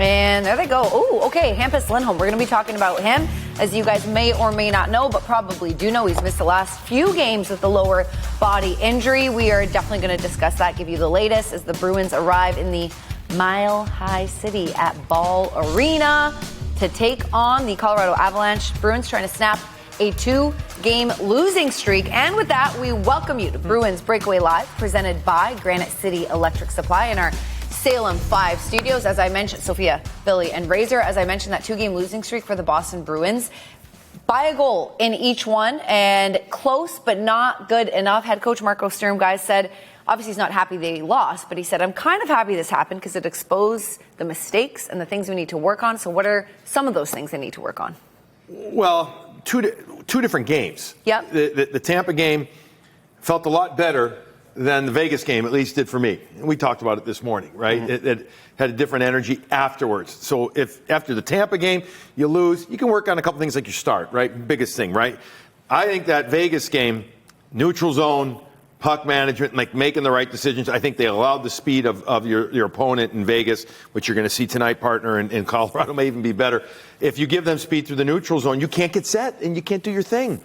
And there they go. Oh, okay, Hampus Lindholm. We're going to be talking about him. As you guys may or may not know, but probably do know, he's missed the last few games with the lower body injury. We are definitely going to discuss that, give you the latest as the Bruins arrive in the Mile High City at Ball Arena to take on the Colorado Avalanche. Bruins trying to snap a 2-game losing streak. And with that, we welcome you to Bruins Breakaway Live, presented by Granite City Electric Supply in our Salem 5 studios. As I mentioned, Sophia, Billy, and Razor, as I mentioned, that 2-game losing streak for the Boston Bruins. By a goal in each one, and close but not good enough. Head coach Marco Sturm, guys, said, obviously he's not happy they lost, but he said, I'm kind of happy this happened because it exposed the mistakes and the things we need to work on. So what are some of those things they need to work on? Well, two different games. Yep. The Tampa game felt a lot better than the Vegas game, at least did for me. And we talked about it this morning, right? Mm-hmm. It had a different energy afterwards. So if after the Tampa game you lose, you can work on a couple things like your start, right? Biggest thing, right? I think that Vegas game, neutral zone, puck management, like making the right decisions. I think they allowed the speed of your opponent in Vegas, which you're going to see tonight, partner, in Colorado may even be better. If you give them speed through the neutral zone, you can't get set and you can't do your thing.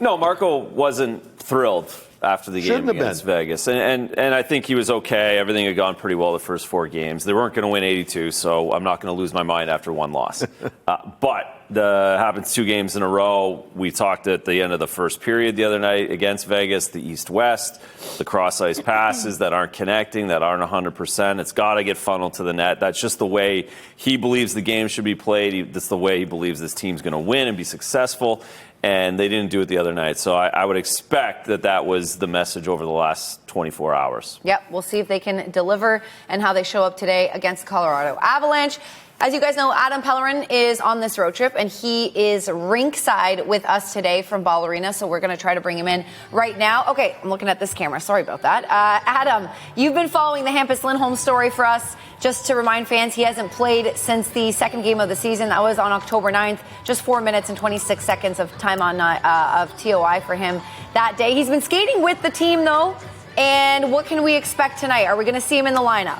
No, Marco wasn't thrilled after the game against Vegas. And I think he was okay. Everything had gone pretty well the first 4 games. They weren't going to win 82, so I'm not going to lose my mind after one loss. But happens 2 games in a row. We talked at the end of the first period the other night against Vegas, the East-West, the cross-ice passes that aren't connecting, that aren't 100%. It's got to get funneled to the net. That's just the way he believes the game should be played. That's the way he believes this team's going to win and be successful. And they didn't do it the other night. So I would expect that was the message over the last 24 hours. Yep, we'll see if they can deliver and how they show up today against Colorado Avalanche. As you guys know, Adam Pellerin is on this road trip, and he is rinkside with us today from Ball Arena, so we're going to try to bring him in right now. Okay, I'm looking at this camera. Sorry about that. Adam, you've been following the Hampus Lindholm story for us. Just to remind fans, he hasn't played since the second game of the season. That was on October 9th. Just 4 minutes and 26 seconds of time on of TOI for him that day. He's been skating with the team, though. And what can we expect tonight? Are we going to see him in the lineup?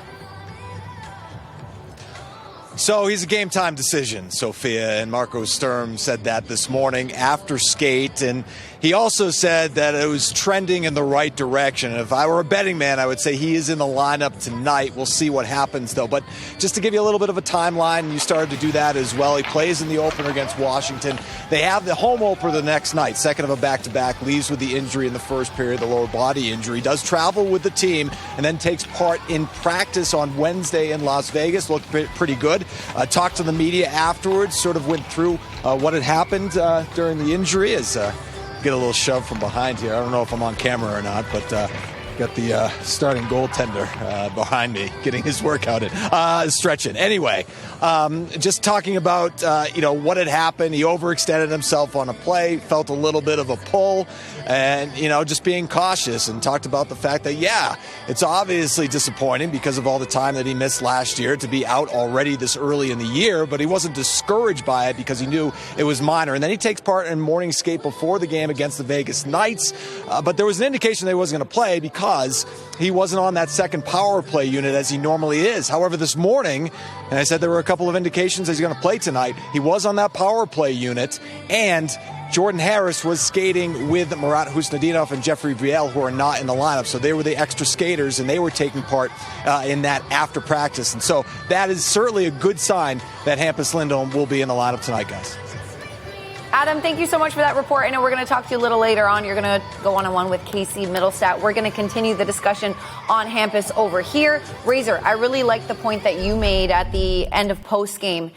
So he's a game-time decision, Sophia, and Marco Sturm said that this morning after skate, and he also said that it was trending in the right direction. If I were a betting man, I would say he is in the lineup tonight. We'll see what happens, though. But just to give you a little bit of a timeline, you started to do that as well. He plays in the opener against Washington. They have the home opener the next night, second of a back-to-back, leaves with the injury in the first period, the lower body injury, does travel with the team, and then takes part in practice on Wednesday in Las Vegas. Looked pretty good. Talked to the media afterwards, sort of went through what had happened during the injury. As get a little shove from behind here. I don't know if I'm on camera or not, but got the starting goaltender behind me getting his workout in, stretching. Anyway, just talking about what had happened. He overextended himself on a play, felt a little bit of a pull, and just being cautious, and talked about the fact that it's obviously disappointing because of all the time that he missed last year to be out already this early in the year, but he wasn't discouraged by it because he knew it was minor. And then he takes part in morning skate before the game against the Vegas Knights, but there was an indication that he wasn't going to play because he wasn't on that second power play unit as he normally is. However, this morning, and I said there were a couple of indications that he's going to play tonight, he was on that power play unit, and Jordan Harris was skating with Murat Husnudinov and Jeffrey Viel, who are not in the lineup. So they were the extra skaters, and they were taking part in that after practice. And so that is certainly a good sign that Hampus Lindholm will be in the lineup tonight, guys. Adam, thank you so much for that report. I know we're going to talk to you a little later on. You're going to go one-on-one with Casey Middlestat. We're going to continue the discussion on Hampus over here. Razor, I really like the point that you made at the end of post-game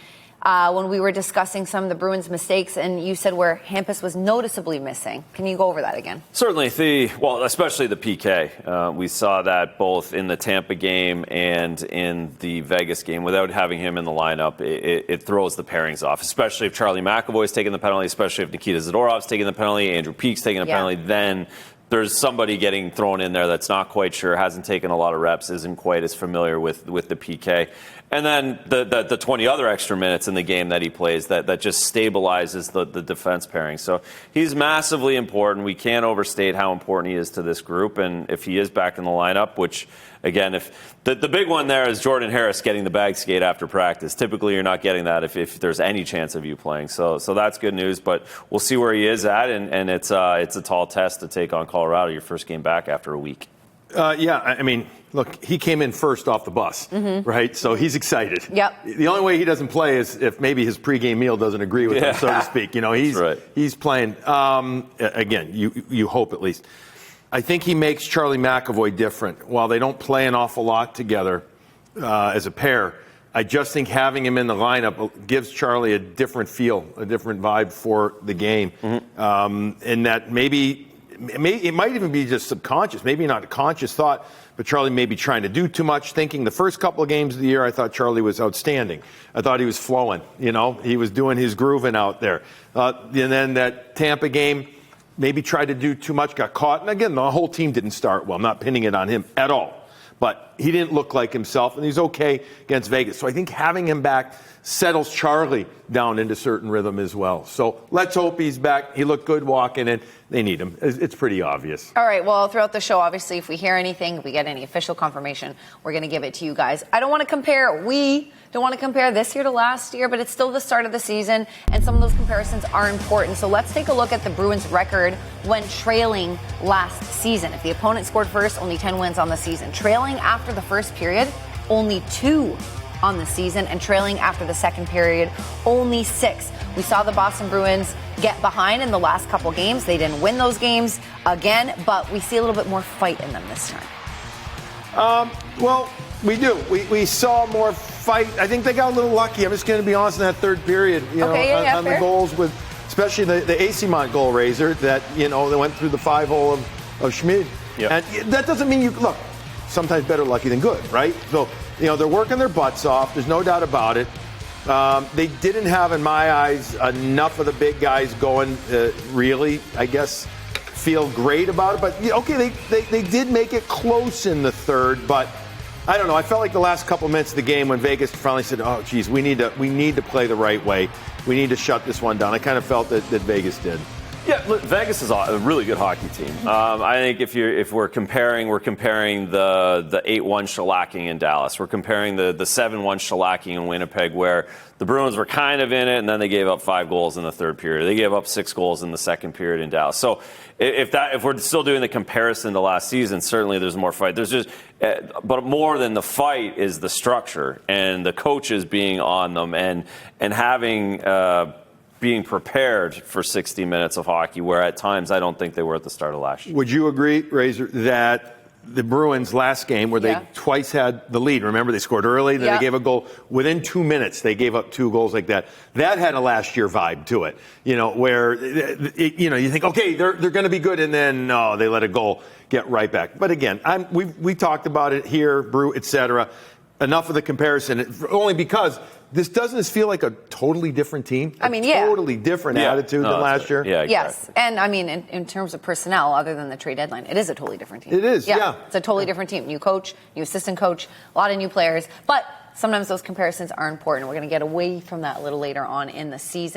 when we were discussing some of the Bruins' mistakes, and you said where Hampus was noticeably missing. Can you go over that again? Certainly. Especially the PK. We saw that both in the Tampa game and in the Vegas game. Without having him in the lineup, it throws the pairings off, especially if Charlie McAvoy's taking the penalty, especially if Nikita Zadorov's taking the penalty, Andrew Peek's taking the penalty, then there's somebody getting thrown in there that's not quite sure, hasn't taken a lot of reps, isn't quite as familiar with the PK. And then the 20 other extra minutes in the game that he plays that just stabilizes the defense pairing. So he's massively important. We can't overstate how important he is to this group. And if he is back in the lineup, which, again, if the big one there is Jordan Harris getting the bag skate after practice. Typically, you're not getting that if there's any chance of you playing. So that's good news. But we'll see where he is at. And it's a tall test to take on Colorado, your first game back after a week. Yeah, I mean, look, he came in first off the bus, right? So he's excited. Yep. The only way he doesn't play is if maybe his pregame meal doesn't agree with him, so to speak. You know, he's playing. Again, you hope at least. I think he makes Charlie McAvoy different. While they don't play an awful lot together as a pair, I just think having him in the lineup gives Charlie a different feel, a different vibe for the game. And that maybe it might even be just subconscious, maybe not a conscious thought, but Charlie may be trying to do too much thinking. The first couple of games of the year, I thought Charlie was outstanding. I thought he was flowing, you know. He was doing his grooving out there. And then that Tampa game, maybe tried to do too much, got caught. And again, the whole team didn't start well. I'm not pinning it on him at all. But he didn't look like himself, and he's okay against Vegas. So I think having him back settles Charlie down into certain rhythm as well. So let's hope he's back. He looked good walking in. They need him. It's pretty obvious. All right, well, throughout the show, obviously, if we hear anything, if we get any official confirmation, we're going to give it to you guys. We don't want to compare this year to last year, but it's still the start of the season, and some of those comparisons are important. So let's take a look at the Bruins' record when trailing last season. If the opponent scored first, only 10 wins on the season. Trailing after the first period, only 2 on the season, and trailing after the second period, only 6. We saw the Boston Bruins get behind in the last couple games. They didn't win those games again, but we see a little bit more fight in them this time. Well, we do. We saw more fight. I think they got a little lucky. I'm just going to be honest in that third period, on the goals with, especially the AC goal raiser that, they went through the 5-hole of Schmid. Yep. And that doesn't mean look, sometimes better lucky than good, right? So, they're working their butts off. There's no doubt about it. They didn't have, in my eyes, enough of the big guys going, really, I guess, feel great about it. But, okay, they did make it close in the third, but I don't know. I felt like the last couple minutes of the game when Vegas finally said, oh, geez, we need to play the right way. We need to shut this one down. I kind of felt that Vegas did. Yeah, look, Vegas is a really good hockey team. I think if we're comparing the 8-1 shellacking in Dallas. We're comparing the 7-1 shellacking in Winnipeg, where the Bruins were kind of in it, and then they gave up 5 goals in the third period. They gave up 6 goals in the second period in Dallas. So if we're still doing the comparison to last season, certainly there's more fight. But more than the fight is the structure and the coaches being on them and having. Being prepared for 60 minutes of hockey, where at times I don't think they were at the start of last year. Would you agree, Razor, that the Bruins last game, where they twice had the lead, remember they scored early, then they gave a goal. Within 2 minutes, they gave up 2 goals like that. That had a last year vibe to it, where, you think, okay, they're going to be good, and then, no, they let a goal get right back. But again, we talked about it here, Brew, et cetera. Enough of the comparison, only because this doesn't feel like a totally different team. Totally different attitude than last year. Yeah, exactly. Yes, and in terms of personnel, other than the trade deadline, it is a totally different team. It is, yeah. It's a totally different team. New coach, new assistant coach, a lot of new players. But sometimes those comparisons are important. We're going to get away from that a little later on in the season.